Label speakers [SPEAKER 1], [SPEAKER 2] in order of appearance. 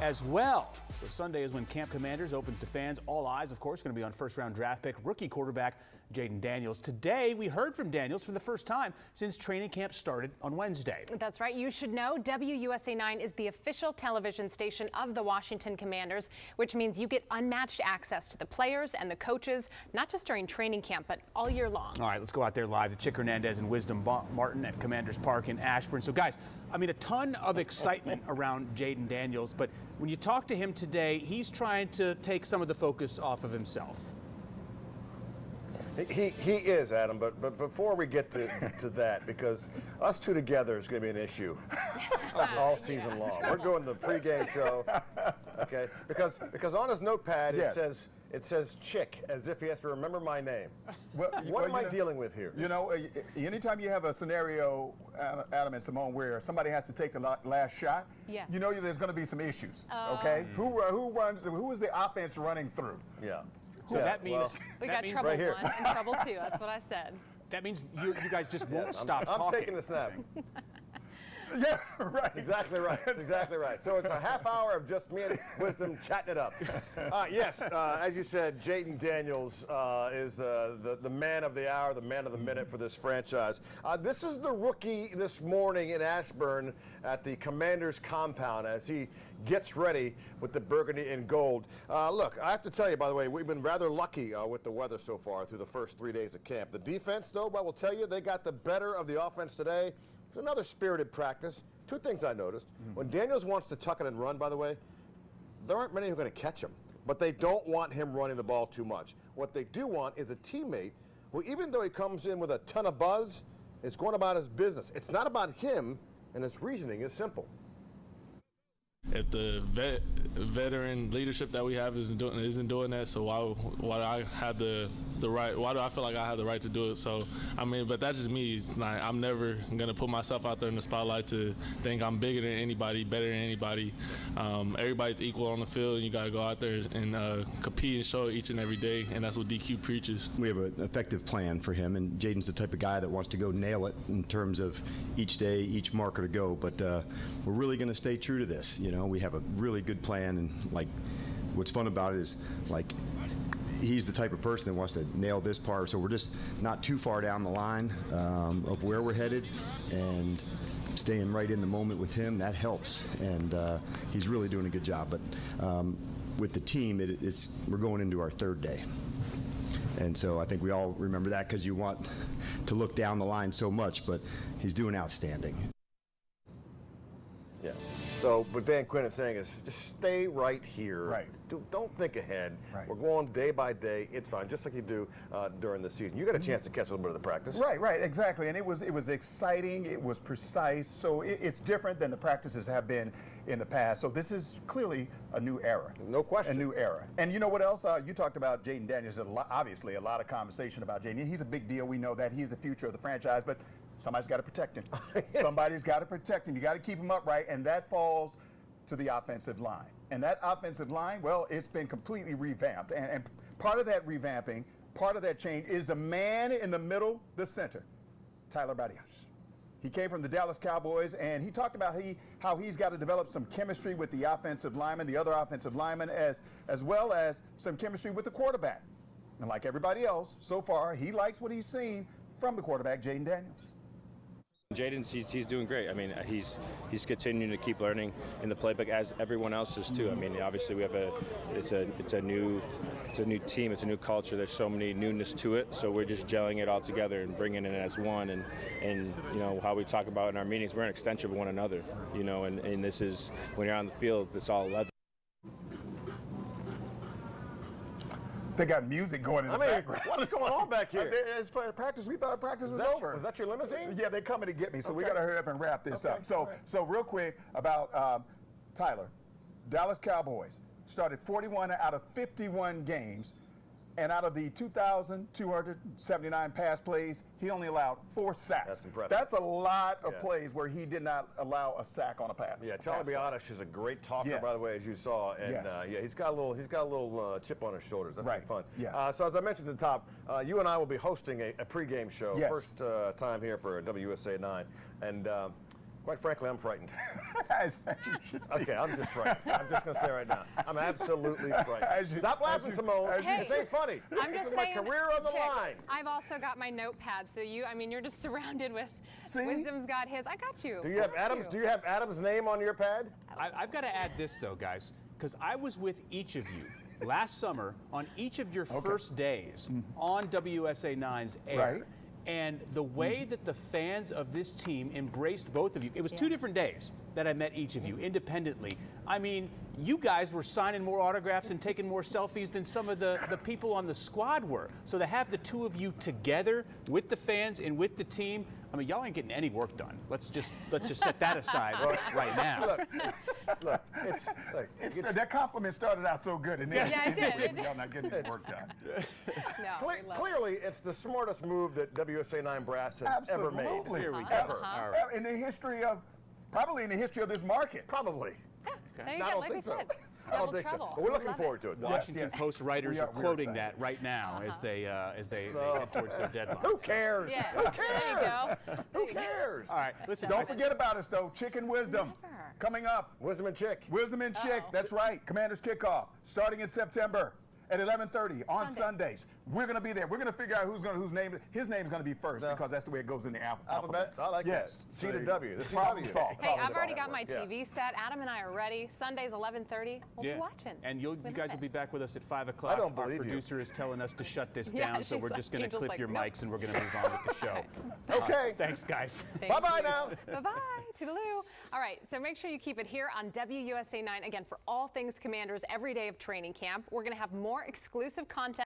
[SPEAKER 1] as well. So Sunday is when Camp Commanders opens to fans. All eyes, of course, going to be on first-round draft pick rookie quarterback Jayden Daniels. Today, we heard from Daniels for the first time since training camp started on Wednesday.
[SPEAKER 2] That's right. You should know WUSA 9 is the official television station of the Washington Commanders, which means you get unmatched access to the players and the coaches, not just during training camp, but all year long.
[SPEAKER 1] All right, let's go out there live to Chick Hernandez and Wisdom Martin at Commanders Park in Ashburn. So, guys, I mean, a ton of excitement around Jayden Daniels, but when you talk to him today, he's trying to take some of the focus off of himself.
[SPEAKER 3] He is, Adam, but before we get to that, because us two together is going to be an issue all season long. We're doing the pregame show, okay? Because on his notepad it says Chick, as if he has to remember my name. What am I dealing with here?
[SPEAKER 4] You know, anytime you have a scenario, Adam and Simone, where somebody has to take the last shot, you know there's going to be some issues. Okay, who is the offense running through?
[SPEAKER 3] Yeah.
[SPEAKER 1] So that means
[SPEAKER 2] we got trouble
[SPEAKER 3] right here.
[SPEAKER 2] 1 and trouble 2. That's what I said.
[SPEAKER 1] That means you guys just won't stop talking.
[SPEAKER 3] I'm taking the snap.
[SPEAKER 4] Yeah, right.
[SPEAKER 3] That's exactly right. That's exactly right. So it's a half hour of just me and Wisdom chatting it up. Yes, as you said, Jayden Daniels is the man of the hour, the man of the minute for this franchise. This is the rookie this morning in Ashburn at the Commanders compound as he gets ready with the burgundy and gold. Look, I have to tell you, by the way, we've been rather lucky with the weather so far through the first 3 days of camp. The defense, though, I will tell you, they got the better of the offense today. It was another spirited practice. Two things I noticed. When Daniels wants to tuck it and run, by the way, there aren't many who are going to catch him. But they don't want him running the ball too much. What they do want is a teammate who, even though he comes in with a ton of buzz, is going about his business. It's not about him, and his reasoning is simple.
[SPEAKER 5] If the veteran leadership that we have isn't doing that, so why do I have the right? Why do I feel like I have the right to do it? So I mean, but that's just me. It's not, I'm never gonna put myself out there in the spotlight to think I'm bigger than anybody, better than anybody. Everybody's equal on the field, and you gotta go out there and compete and show it each and every day, and that's what DQ preaches.
[SPEAKER 6] We have an effective plan for him, and Jayden's the type of guy that wants to go nail it in terms of each day, each marker to go. But we're really gonna stay true to this. You know, we have a really good plan, and like, what's fun about it is like, he's the type of person that wants to nail this part, so we're just not too far down the line of where we're headed, and staying right in the moment with him, that helps, and he's really doing a good job. But with the team, we're going into our third day, and so I think we all remember that because you want to look down the line so much, but he's doing outstanding.
[SPEAKER 3] Yeah. So what Dan Quinn is saying is just stay right here.
[SPEAKER 4] Right.
[SPEAKER 3] Don't think ahead.
[SPEAKER 4] Right.
[SPEAKER 3] We're going day by day. It's fine, just like you do during the season. You got a chance to catch a little bit of the practice.
[SPEAKER 4] Right, exactly. And it was exciting. It was precise. So it's different than the practices have been in the past. So this is clearly a new era.
[SPEAKER 3] No question.
[SPEAKER 4] A new era. And you know what else? You talked about Jayden Daniels. Obviously, a lot of conversation about Jayden. He's a big deal. We know that. He's the future of the franchise. But somebody's got to protect him. Somebody's got to protect him. You got to keep him upright, and that falls to the offensive line. And that offensive line, well, it's been completely revamped. And part of that revamping, part of that change is the man in the middle, the center, Tyler Biadasz. He came from the Dallas Cowboys, and he talked about how he's got to develop some chemistry with the offensive lineman, the other offensive lineman, as well as some chemistry with the quarterback. And like everybody else, so far, he likes what he's seen from the quarterback, Jayden Daniels.
[SPEAKER 7] Jayden, he's doing great. I mean, he's continuing to keep learning in the playbook as everyone else is too. I mean, obviously we have it's a new team, it's a new culture. There's so many newness to it, so we're just gelling it all together and bringing it as one. And you know how we talk about in our meetings, we're an extension of one another. You know, and this is when you're on the field, it's all 11.
[SPEAKER 4] They got music going in the background.
[SPEAKER 3] What is going on back here?
[SPEAKER 4] It's practice. We thought practice was over.
[SPEAKER 3] Was that your limousine?
[SPEAKER 4] Yeah, they're coming to get me, so we got to hurry up and wrap this up.
[SPEAKER 3] All
[SPEAKER 4] So real quick about Tyler. Dallas Cowboys started 41 out of 51 games, and out of the 2,279 pass plays, he only allowed 4 sacks.
[SPEAKER 3] That's impressive.
[SPEAKER 4] That's a lot of plays where he did not allow a sack on a pass.
[SPEAKER 3] Yeah, Tyler Biadasz is a great talker, by the way, as you saw, and yeah, he's got a little chip on his shoulders. That's pretty fun.
[SPEAKER 4] Yeah.
[SPEAKER 3] So as I mentioned at the top, you and I will be hosting a pregame show, first time here for WUSA 9, and Quite frankly, I'm frightened.
[SPEAKER 4] As you should be.
[SPEAKER 3] Okay, I'm just frightened. I'm just going to say right now. I'm absolutely frightened. Stop laughing, Simone.
[SPEAKER 2] Hey,
[SPEAKER 3] This ain't funny.
[SPEAKER 2] I'm
[SPEAKER 3] This
[SPEAKER 2] just
[SPEAKER 3] is my
[SPEAKER 2] saying,
[SPEAKER 3] career on the
[SPEAKER 2] Chick,
[SPEAKER 3] line.
[SPEAKER 2] I've also got my notepad, so you're just surrounded with.
[SPEAKER 4] See?
[SPEAKER 2] Wisdom's got his. I got you.
[SPEAKER 3] Do you have Adams? Do you have Adams' name on your pad?
[SPEAKER 1] I've got to add this though, guys, because I was with each of you last summer on each of your first days on WSA 9's air.
[SPEAKER 4] Right.
[SPEAKER 1] And the way that the fans of this team embraced both of you, it was 2 different days that I met each of you independently. I mean, you guys were signing more autographs and taking more selfies than some of the people on the squad were. So to have the 2 of you together with the fans and with the team, I mean, y'all ain't getting any work done. Let's just set that aside right now.
[SPEAKER 3] Look,
[SPEAKER 4] That compliment started out so good, and then
[SPEAKER 2] Yeah, it did.
[SPEAKER 4] y'all not getting it work done.
[SPEAKER 2] No, we love it.
[SPEAKER 3] clearly, it's the smartest move that WSA 9 brass has ever made.
[SPEAKER 4] Absolutely.
[SPEAKER 3] Ever.
[SPEAKER 4] In the history of, probably in the history of this market.
[SPEAKER 3] Probably.
[SPEAKER 2] There you
[SPEAKER 3] No, I
[SPEAKER 2] go.
[SPEAKER 3] don't
[SPEAKER 2] Like we
[SPEAKER 3] think so.
[SPEAKER 2] said,
[SPEAKER 3] I don't
[SPEAKER 2] double
[SPEAKER 3] think so.
[SPEAKER 2] trouble.
[SPEAKER 3] But we're
[SPEAKER 2] We
[SPEAKER 3] looking
[SPEAKER 2] love
[SPEAKER 3] forward to it.
[SPEAKER 1] Washington
[SPEAKER 4] yes.
[SPEAKER 1] Post writers
[SPEAKER 4] We
[SPEAKER 1] are
[SPEAKER 4] we're
[SPEAKER 1] quoting
[SPEAKER 4] excited.
[SPEAKER 1] that right now as they head towards their deadline.
[SPEAKER 3] Who cares?
[SPEAKER 2] Yeah.
[SPEAKER 3] Who
[SPEAKER 2] There
[SPEAKER 3] cares?
[SPEAKER 2] you go.
[SPEAKER 3] Who cares?
[SPEAKER 1] All right, listen.
[SPEAKER 4] Don't forget about us, though. Chicken Wisdom
[SPEAKER 2] Never.
[SPEAKER 4] coming up.
[SPEAKER 3] Wisdom and Chick.
[SPEAKER 4] Wisdom and Chick. That's right. Commanders kickoff starting in September at 11:30 on
[SPEAKER 2] Sunday.
[SPEAKER 4] Sundays. We're going to be there. We're going to figure out his name is going to be first because that's the way it goes in the
[SPEAKER 3] Alphabet? I like
[SPEAKER 4] yes.
[SPEAKER 3] that. C to W. The
[SPEAKER 4] Problem
[SPEAKER 3] CW.
[SPEAKER 4] solved.
[SPEAKER 2] Hey, I've
[SPEAKER 4] Problem
[SPEAKER 2] already
[SPEAKER 4] solved.
[SPEAKER 2] got my TV set. Adam and I are ready. Sundays 11:30. We'll be watching.
[SPEAKER 1] And you
[SPEAKER 2] We
[SPEAKER 1] guys
[SPEAKER 2] love
[SPEAKER 1] will be
[SPEAKER 2] it.
[SPEAKER 1] back with us at 5 o'clock.
[SPEAKER 3] I don't
[SPEAKER 1] Our
[SPEAKER 3] believe you.
[SPEAKER 1] producer is telling us to shut this
[SPEAKER 2] Yeah,
[SPEAKER 1] down, so
[SPEAKER 2] she's
[SPEAKER 1] we're
[SPEAKER 2] like-
[SPEAKER 1] just going to
[SPEAKER 2] Angel's
[SPEAKER 1] clip
[SPEAKER 2] like,
[SPEAKER 1] your
[SPEAKER 2] nope.
[SPEAKER 1] mics and we're going to move on with the show.
[SPEAKER 3] Okay.
[SPEAKER 1] Thanks, guys.
[SPEAKER 2] Thank
[SPEAKER 3] Bye-bye
[SPEAKER 2] you.
[SPEAKER 3] now.
[SPEAKER 2] Bye-bye. Toodaloo. All right, so make sure you keep it here on WUSA 9. Again, for all things Commanders every day of training camp. We're going to have more exclusive content.